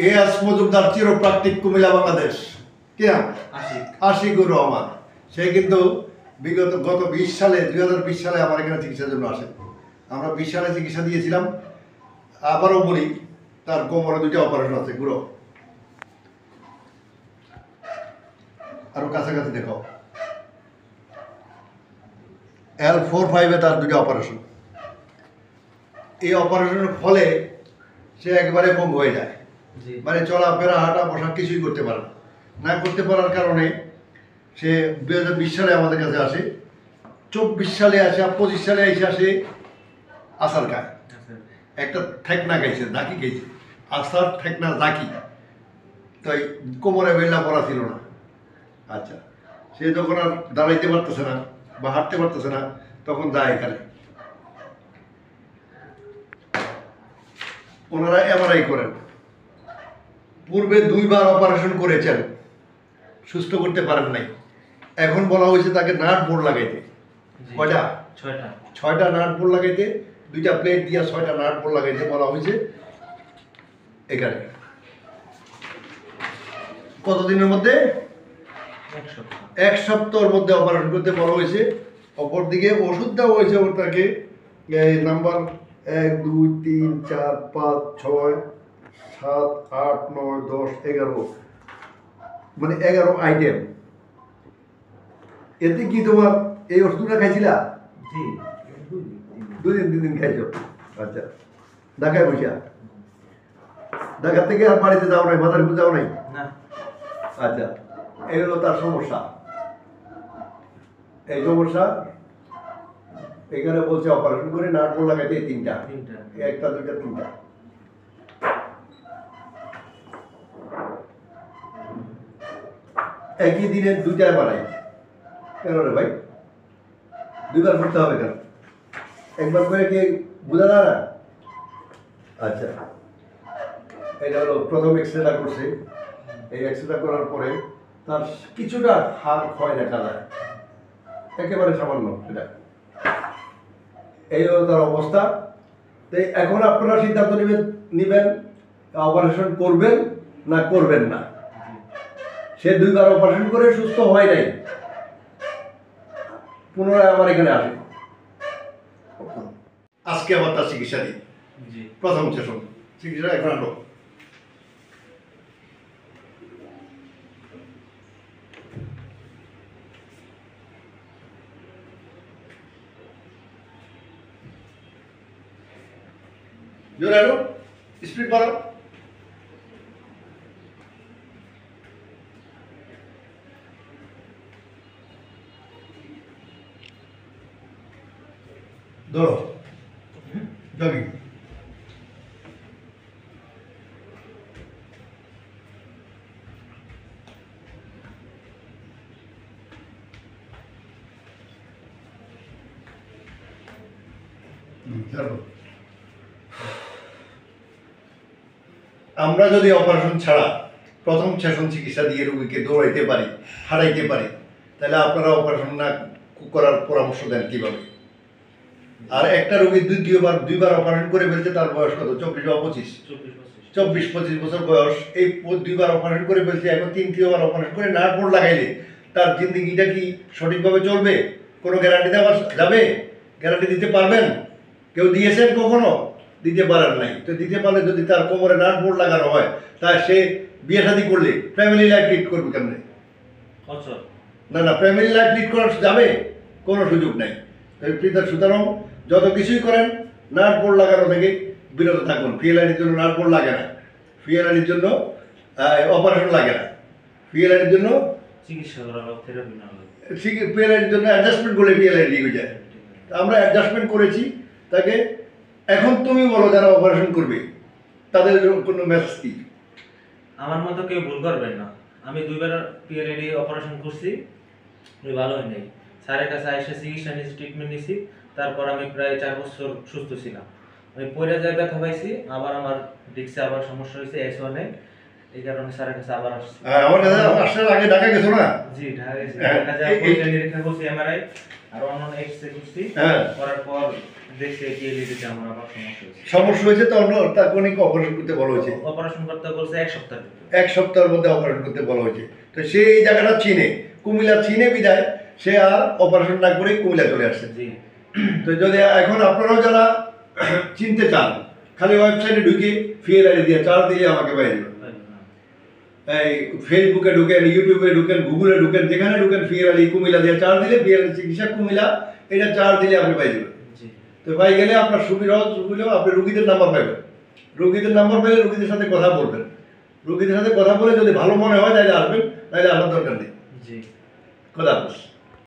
S Majumdar চিরপ্রাকৃতিক Comilla Bangladesh কি নাম আশিকুর রহমান। সে কিন্তু গত 2020 সালে আমার এখানে চিকিৎসার জন্য আসে। আমরা 20 সালে চিকিৎসা দিয়েছিলাম। আবারও বলি, তার কোমরে 2টা অপারেশন আছে। গুরু আরো কাছাকাছি দেখো, L4-5 তার 2টা অপারেশন। এই অপারেশনের ফলে সে একবারে পঙ্গু হয়ে যায়, মানে চলাফেরা হাঁটা বসা কিছুই করতে পারে না। করতে পারার কারণে সে 2020 সালে আমাদের কাছে আসে, 24 সালে আসে, 25 সালে এসে আসে আসার খায়। একটা ঠেকনা খাইছে, দাকি খাইছে, আসার ঠেকনা দাকি, তাই কোমরে বেল্লা পড়া ছিল না। আচ্ছা, সে যখন আর দাঁড়াইতে পারতেছে না বা হাঁটতে পারতেছে না, তখন যায় এখানে। ওনারা এমআরআই করেন। পূর্বে 2বার অপারেশন করেছেন, সুস্থ করতে পারেন নাই। এখন বলা হয়েছে তাকে নাট বোর্ড লাগাইতে। কয়টা? 6টা নাট বোর্ড লাগাইতে, 2টা প্লেট দিয়া 6টা নাট বোর্ড লাগাইতে বলা হয়েছে। এখানে কতদিনের মধ্যে? 1 সপ্তাহের মধ্যে অপারেশন করতে বলা হয়েছে। অপরদিকে ওষুধ দেওয়া হয়েছে ওটাকে, নাম্বার 1 2 3 4 5 6 7 8 9 10 11, মানে 11 আইটেম। এতে কি তোমার এই ওষুধটা খাইছিলা? জি, 2 দিন খাইছো। আচ্ছা, ঢাকায় বসিয়া? ঢাকা থেকে আর বাড়িতে যাও নাই, মাদারীপুর যাও নাই? না। আচ্ছা, এই হলো তার সমস্যা। এই সমস্যা এখানে বলছে অপারেশন করে নাট বোর্ড লাগাইতে 3টা, 1টা 2টা 3টা। একই দিনে 2টায় বাড়াই কেন রে ভাই? 2বার করতে হবে কেন? একবার করে কি বোঝা না? আচ্ছা, এটা হলো প্রথম এক্সরেটা করছে। এই এক্সরেটা করার পরে তার কিছুটা হাড় ক্ষয় দেখা যায়, একেবারে সামান্য। এটা এই হলো তার অবস্থা। তাই এখন আপনারা সিদ্ধান্ত নেবেন অপারেশন করবেন না করবেন না। সে 2বার অপারেশন করে সুস্থ হয় নাই, পুনরায় আমার এখানে আসে। আজকে আবার তার চিকিৎসা দিই। প্রথম সেশন চিকিৎসা এখন আনো। জোরে আনো, স্পিড বাড়াও। ধরো জগিং। আমরা যদি অপারেশন ছাড়া প্রথম সেশন চিকিৎসা দিয়ে রোগীকে দৌড়াইতে পারি, হারাইতে পারি, তাহলে আপনারা অপারেশন না করার পরামর্শ দেন কিভাবে? আর একটা রোগী 2বার অপারেশন করে ফেলছে, তার বয়স কত? 24 বা 25? 24-25 বছর বয়স। এই 2বার অপারেশন করে ফেলছে, এখন 3বার অপারেশন করে নাট বোর্ড লাগাইলে তার জিন্দগিটা কি সঠিকভাবে চলবে? কোনো গ্যারান্টি দেওয়া যাবে? গ্যারান্টি দিতে পারবেন? কেউ দিয়েছেন কখনো? দিতে পারেন নাই। তো দিতে পারলে যদি তার কোমরে নাট বোর্ড লাগানো হয়, তা সে বিয়ে শাদী করলে ফ্যামিলি লাইফ লিড করবে কেমনে? না, ফ্যামিলি লাইফ লিড করা যাবে? কোনো সুযোগ নাই। সুতরাং যত কিছুই করেন নাট বোর্ড লাগানো থেকে বিরত থাকুন। ফিএলআইডির জন্য নাট বোর্ড লাগে না, ফিএলআইডির জন্য অপারেশন লাগে না, ফিএলআইডির জন্য চিকিৎসা করা লাগে, থেরাপি না লাগে। ফিএলআইডির জন্য অ্যাডজাস্টমেন্ট করলে ফিএলআইডি হয়ে যায়। আমরা অ্যাডজাস্টমেন্ট করেছি তাকে। এখন তুমি বলো, যারা অপারেশন করবে তাদের কোনো মেসেজ কি? আমার মতো কেউ ভুল করবেন না। আমি 2বার পিএলআইডি অপারেশন করছি, ভালো হয় নাই। স্যারের কাছে এসে চিকিৎসা নিয়েছি, ট্রিটমেন্ট নিয়েছি। তারপর আমি প্রায় 4 বছর সুস্থ ছিলাম। আমি পয়লা যায় ব্যথা পাইছি, আবার আমার ডিস্কে আবার সমস্যা হয়েছে S1-এ। এই কারণে স্যারের কাছে আবার আসছি। আমার কাছে আসার আগে ঢাকা গেছো না? জি ঢাকা গেছি, হ্যাঁ, ঢাকা যাওয়ার পর নিরীক্ষা করছি এমআরআই আর অন্যান্য এক্সরে করছি, হ্যাঁ, করার পর দেখছি পিএলইডিতে আমার আবার সমস্যা হয়েছে। সমস্যা হয়েছে তো তাৎক্ষণিক অপারেশন করতে বলা হয়েছে। অপারেশন করতে বলছে 1 সপ্তাহ ভিতরে। 1 সপ্তাহের মধ্যে অপারেশন করতে বলা হয়েছে। তো সে এই জায়গাটা চিনে, কুমিল্লা চিনে বিদায় সে আর অপারেশন না করে কুমিল্লা চলে আসছে। জি তো যদি এখন আপনারাও যারা চিনতে চান, খালি ওয়েবসাইটে ঢুকে ফিএল আইডি দিয়ে চার্জ দিয়ে আমাকে পাই যাবেন। এই ফেসবুকে ঢুকেন, ইউটিউবে ঢুকেন, গুগলে ঢুকেন, যেখানে ঢুকেন ফিএল আইডি কুমিল্লা দিয়ে চার্জ দিলে ফিএল চিকিৎসা কুমিল্লা এটা চার্জ দিলে আপনি পাই যাবেন। জি তো পাই গেলে আপনার সুবিধা হলেও আপনি রুগীদের নাম্বার পাইবেন। রুগীদের নাম্বার পেলে রুগীদের সাথে কথা বলবেন। রুগীদের সাথে কথা বলে যদি ভালো মনে হয় তাহলে আসবেন, নাহলে আমার দরকার নেই। জি খোদা হাফেজ।